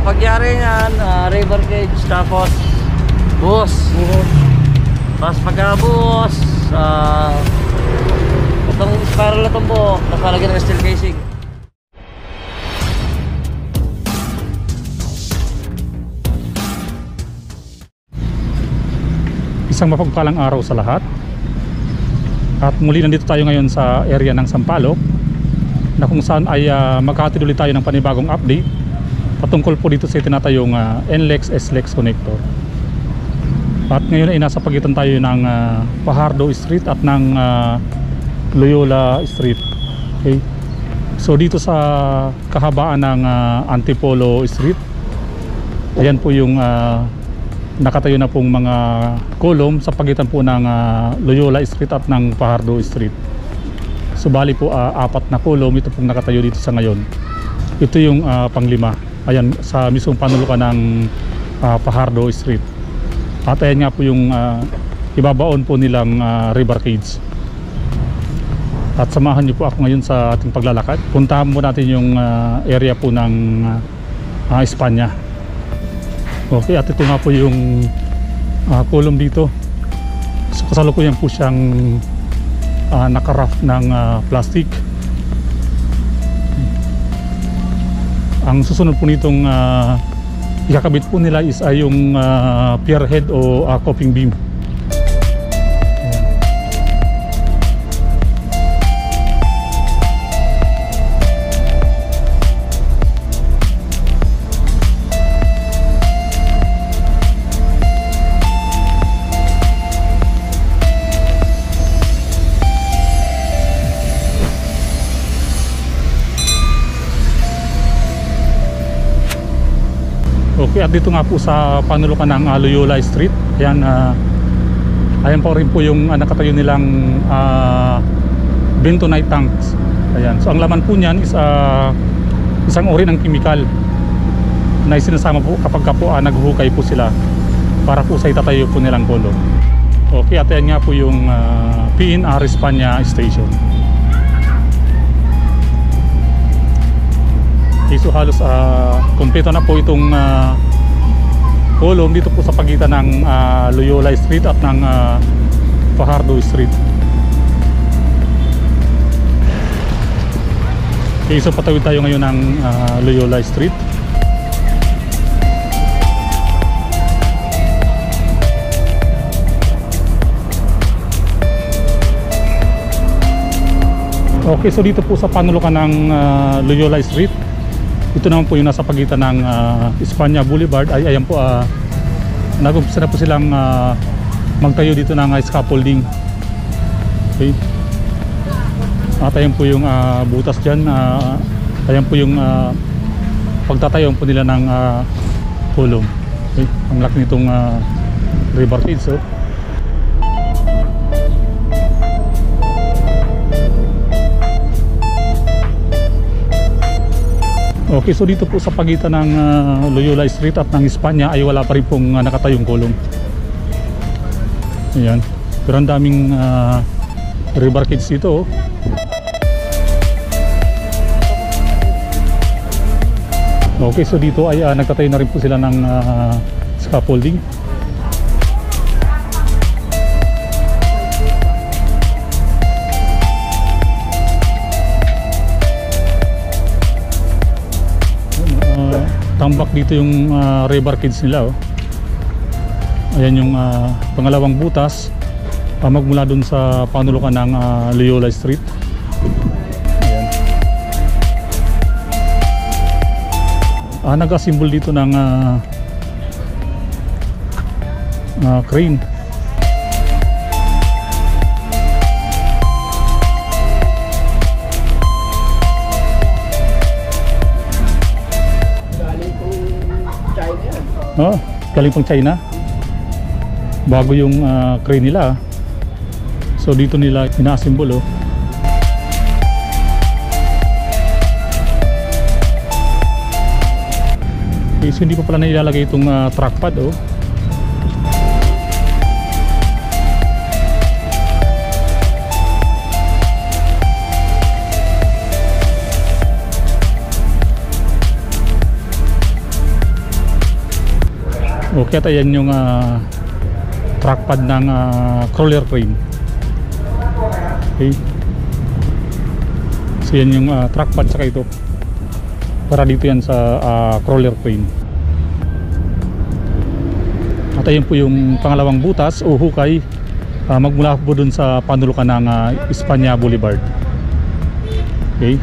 pagyari yan, river cage, tapos buhos. Tapos pagkabuhos, itong spiral na itong buo, nakalagyan ng steel casing. Isang mapagpalang araw sa lahat. At muli nandito tayo ngayon sa area ng Sampaloc, na kung saan ay maghahatid ulit tayo ng panibagong update patungkol po dito sa tinatayong NLEX SLEX connector. At ngayon ay nasa pagitan tayo ng Fajardo Street at ng Loyola Street. Okay. So dito sa kahabaan ng Antipolo Street, ayan po yung nakatayo na pong mga kolom sa pagitan po ng Loyola Street at ng Fajardo Street. So bali po 4 na kolom ito pong nakatayo dito sa ngayon. Ito yung panglima. Ayan sa mismong panulukan ng Fajardo Street. At ayan nga po yung ibabaon po nilang river cage. At samahan niyo po ako ngayon sa ating paglalakad. Puntahan po natin yung area po ng Espanya. Okay, at ito nga po yung kolom dito. So kasalukuyan po siyang naka-wrap ng plastic. Ang susunod po nitong ikakabit po nila is yung pier head o coping beam. Okay, at dito nga po sa panulukan ng Loyola Street, ayan, ayan po rin po yung nakatayo nilang bentonite tanks. Ayan. So ang laman po niyan is isang uri ng chemical na isinasama po kapag po naghuhukay po sila para po sa itatayo po nilang kolom. Okay, at ayan nga po yung PNR Espanya Station. Okay, so halos kompleto na po itong kolom dito po sa pagitan ng Loyola Street at ng Fajardo Street. Okay, so patawid tayo ngayon ng Loyola Street. Okay, so dito po sa panulukan ng Loyola Street, ito naman po yung nasa pagitan ng Espanya Boulevard. Ay ayan po, nag-umpisa na po silang magtayo dito ng scaffolding. Okay. At ayan po yung butas dyan. Ayan po yung pagtatayo po nila ng kolom. Okay. Ang laki nitong river cage. So okay, so dito po sa pagitan ng Loyola Street at ng Espanya ay wala pa rin pong nakatayong kolom. Ayan. Pero ang daming river cage dito. Okay, so dito ay nagtatayo na rin po sila ng scaffolding. Tambak dito yung river cage nila. Ayan yung pangalawang butas magmula dun sa panulukan ng Loyola Street. Ayan. Nag-asimbol dito ng crane. Oh, galing pang China. Bago yung crane nila. So dito nila ina-assemble. Okay, so hindi pa pala nailalagay itong track pad. Okay, at ayan yung track pad ng crawler crane. Okay. So yan yung track pad saka ito. Para dito yan sa crawler crane. At ayun po yung pangalawang butas o hukay magmula po dun sa panulukan ng Espanya Boulevard. Okay.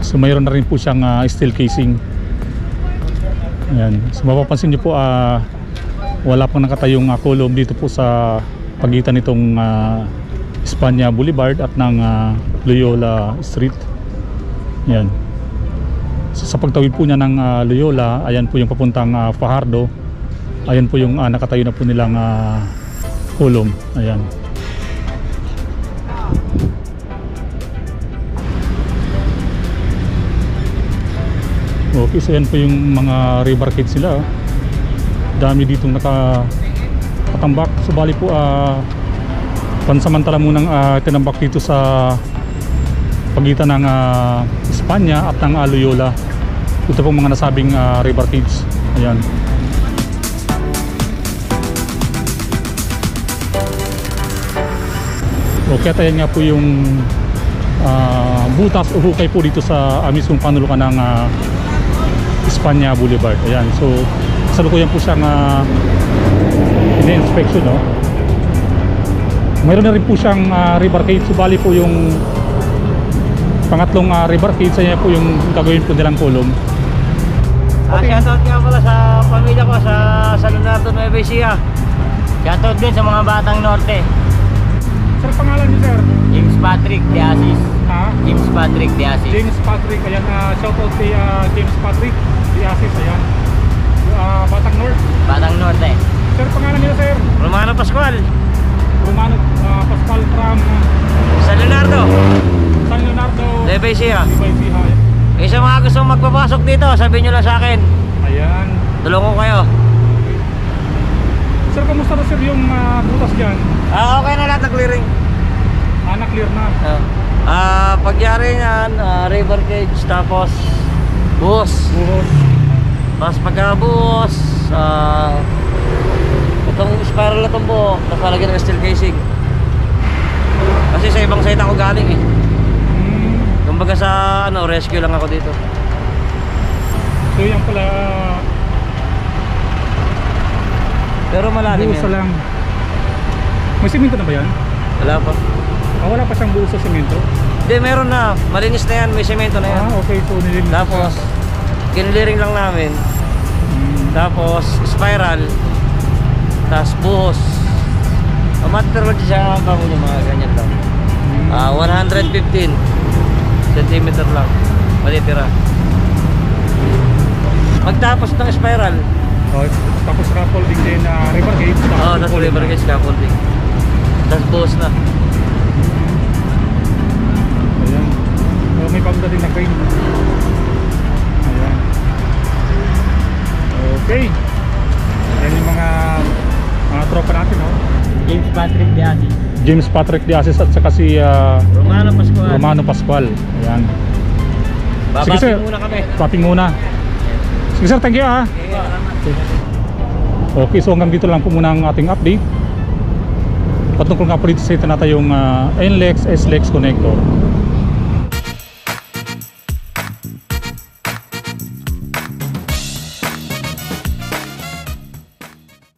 So mayroon na rin po siyang steel casing. Ayan. So mapapansin nyo po wala pang nakatayong column dito po sa pagitan nitong Espanya Boulevard at ng Loyola Street. Ayan. So, sa pagtawid po niya ng Loyola, ayan po yung papuntang Fajardo. Ayan po yung nakatayo na po nilang column. Ayan. Okay, so yan po yung mga rebarcade sila. Dami ditong nakatambak. So bali po pansamantala munang tinambak dito sa pagitan ng Espanya at ng Loyola. Ito pong mga nasabing rebarcades. Ayan. Okay, at ayan nga po yung butas o hukay po dito sa mismong panulukan ng Espanya Boulevard. Ayan, so kasalukuyan po siyang ina-inspection, no? Mayroon na rin po siyang rebarcade. So bali po yung pangatlong rebarcade sa niya po yung gagawin po nilang column. Shoutout nga pala sa pamilya ko sa San Leonardo, Nueva Ecija. Shoutout din sa mga batang norte. Sir, pangalan niyo, sir? James Patrick de Asis. Ha? James Patrick de Asis. James Patrick, ayan, shoutout kay James Patrick de Asis, ayan. Batang North. Batang norte. Sir, pangalan niyo, sir? Romano Pascual. Romano Pascual from San Leonardo, San Leonardo, Nueva Ecija. Nueva Ecija. Eh, sa mga gusto magpapasok dito, sabihin nyo lang sa akin. Ayan. Tulungan ko kayo. Sir, kamusta na, sir, yung butas dyan? Okay na lahat, na-clearing. Na-clear na. Pagyari yan, river cage, tapos buhos. Buhos. Tapos pagkabuhos, itong spiral na itong buho, nakalagyan ng steel casing. Kasi sa ibang site ako galing eh. Kumbaga sa rescue lang ako dito. So yan pala, pero malalim buhos yan. lang. May simento na ba yan? Wala pa. Wala pa siyang buhos sa simento? Hindi, meron na. Malinis na yan, may semento na yan. Okay, so nilinis. Tapos kinliring lang namin. Tapos spiral. Tapos buhos. Amateur siya ang pangulo, mga ganyan lang. 115 cm lang matitira. Pagtapos ng spiral, tapos scaffolding din river gauge. tapos river gauge scaffolding. Tapos buhos na. Ayan. So, may pagdating na crane. Ayan. Okay. Ayan yung mga tropa natin, no? James Patrick de Asis. James Patrick de Asis at saka si Romano Pascual. Romano Pascual. Ayan. Sige, sir. Babapin muna kami. Paping muna. Sige, sir, thank you, ha. Okay, so hanggang dito lang po muna ang ating update patungkol nga po dito sa itinatayong NLEX S-LEX connector.